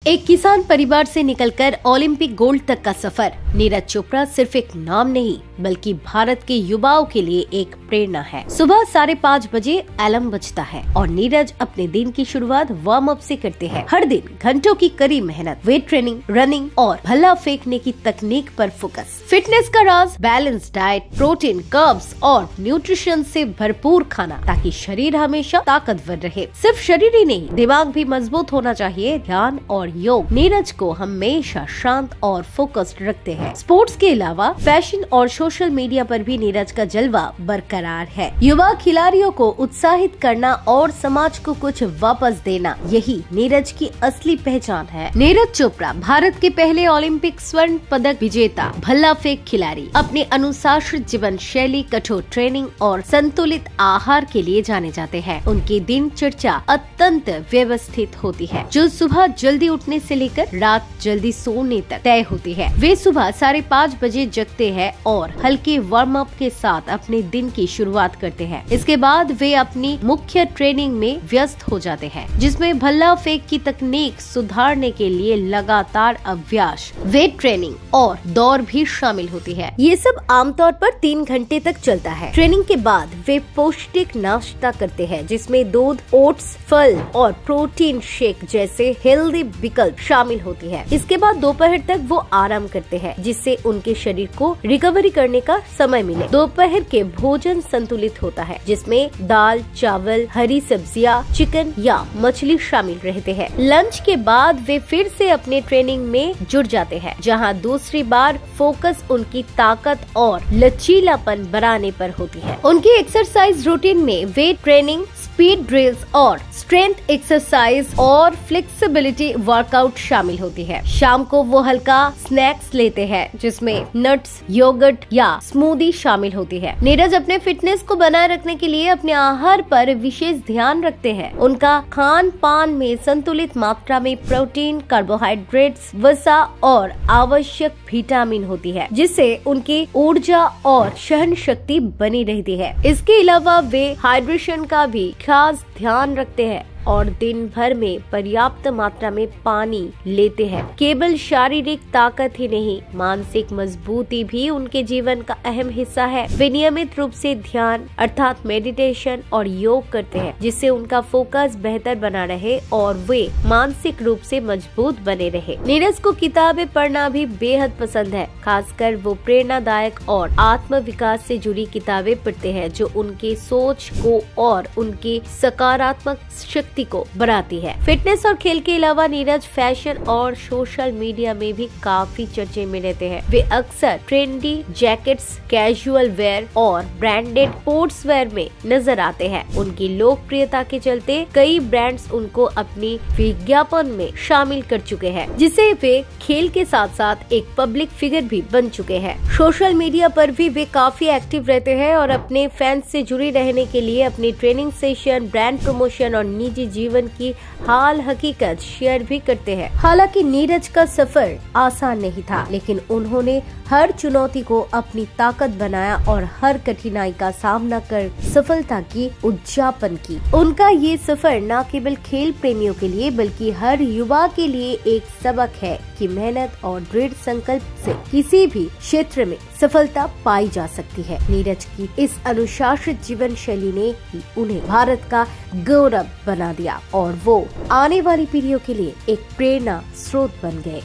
एक किसान परिवार से निकलकर ओलंपिक गोल्ड तक का सफर। नीरज चोपड़ा सिर्फ एक नाम नहीं बल्कि भारत के युवाओं के लिए एक प्रेरणा है। सुबह 5:30 बजे अलार्म बजता है और नीरज अपने दिन की शुरुआत वार्म अप से करते हैं। हर दिन घंटों की कड़ी मेहनत, वेट ट्रेनिंग, रनिंग और भल्ला फेंकने की तकनीक पर फोकस। फिटनेस का राज बैलेंस डाइट, प्रोटीन, कर्ब्स और न्यूट्रिशन से भरपूर खाना, ताकि शरीर हमेशा ताकतवर रहे। सिर्फ शरीर ही नहीं, दिमाग भी मजबूत होना चाहिए। ध्यान और योग नीरज को हमेशा शांत और फोकस्ड रखते हैं। स्पोर्ट्स के अलावा फैशन और सोशल मीडिया पर भी नीरज का जलवा बरकरार है। युवा खिलाड़ियों को उत्साहित करना और समाज को कुछ वापस देना, यही नीरज की असली पहचान है। नीरज चोपड़ा भारत के पहले ओलंपिक स्वर्ण पदक विजेता भल्ला फेंक खिलाड़ी। अपने अनुशासित जीवन शैली, कठोर ट्रेनिंग और संतुलित आहार के लिए जाने जाते हैं। उनकी दिनचर्या अत्यंत व्यवस्थित होती है, जो सुबह जल्दी उठने से लेकर रात जल्दी सोने तक तय होती है। वे सुबह 5:30 बजे जगते हैं और हल्के वार्म अप के साथ अपने दिन की शुरुआत करते हैं। इसके बाद वे अपनी मुख्य ट्रेनिंग में व्यस्त हो जाते हैं, जिसमें भल्ला फेंक की तकनीक सुधारने के लिए लगातार अभ्यास, वेट ट्रेनिंग और दौड़ भी शामिल होती है। ये सब आमतौर पर 3 घंटे तक चलता है। ट्रेनिंग के बाद वे पौष्टिक नाश्ता करते हैं, जिसमें दूध, ओट्स, फल और प्रोटीन शेक जैसे हेल्दी विकल्प शामिल होती है। इसके बाद दोपहर तक वो आराम करते हैं, जिससे उनके शरीर को रिकवरी करने का समय मिले। दोपहर के भोजन संतुलित होता है, जिसमें दाल, चावल, हरी सब्जियां, चिकन या मछली शामिल रहते हैं। लंच के बाद वे फिर से अपने ट्रेनिंग में जुड़ जाते हैं, जहां दूसरी बार फोकस उनकी ताकत और लचीलापन बढ़ाने पर होती है। उनकी एक्सरसाइज रूटीन में वेट ट्रेनिंग, स्पीड ड्रिल्स और स्ट्रेंथ एक्सरसाइज और फ्लेक्सिबिलिटी वर्कआउट शामिल होती है। शाम को वो हल्का स्नैक्स लेते हैं, जिसमें नट्स, योगर्ट या स्मूदी शामिल होती है। नीरज अपने फिटनेस को बनाए रखने के लिए अपने आहार पर विशेष ध्यान रखते हैं। उनका खान पान में संतुलित मात्रा में प्रोटीन, कार्बोहाइड्रेट्स, वसा और आवश्यक विटामिन होती है, जिससे उनकी ऊर्जा और सहन शक्ति बनी रहती है। इसके अलावा वे हाइड्रेशन का भी खास ध्यान रखते हैं और दिन भर में पर्याप्त मात्रा में पानी लेते हैं। केवल शारीरिक ताकत ही नहीं, मानसिक मजबूती भी उनके जीवन का अहम हिस्सा है। वे नियमित रूप से ध्यान अर्थात मेडिटेशन और योग करते हैं, जिससे उनका फोकस बेहतर बना रहे और वे मानसिक रूप से मजबूत बने रहे। नीरज को किताबें पढ़ना भी बेहद पसंद है। खासकर वो प्रेरणादायक और आत्म विकास से जुड़ी किताबें पढ़ते हैं, जो उनके सोच को और उनकी सकारात्मक शक्ति को बढ़ाती है। फिटनेस और खेल के अलावा नीरज फैशन और सोशल मीडिया में भी काफी चर्चे में रहते हैं। वे अक्सर ट्रेंडी जैकेट्स, कैजुअल वेयर और ब्रांडेड स्पोर्ट्स वेयर में नजर आते हैं। उनकी लोकप्रियता के चलते कई ब्रांड्स उनको अपनी विज्ञापन में शामिल कर चुके हैं, जिससे वे खेल के साथ साथ एक पब्लिक फिगर भी बन चुके हैं। सोशल मीडिया पर भी वे काफी एक्टिव रहते हैं और अपने फैंस से जुड़ी रहने के लिए अपनी ट्रेनिंग सेशन, ब्रांड प्रमोशन और निजी जीवन की हाल हकीकत शेयर भी करते हैं। हालांकि नीरज का सफर आसान नहीं था, लेकिन उन्होंने हर चुनौती को अपनी ताकत बनाया और हर कठिनाई का सामना कर सफलता की उद्यापन की। उनका ये सफर न केवल खेल प्रेमियों के लिए बल्कि हर युवा के लिए एक सबक है कि मेहनत और दृढ़ संकल्प से किसी भी क्षेत्र में सफलता पाई जा सकती है। नीरज की इस अनुशासित जीवन शैली ने ही उन्हें भारत का गौरव बना दिया और वो आने वाली पीढ़ियों के लिए एक प्रेरणा स्रोत बन गए।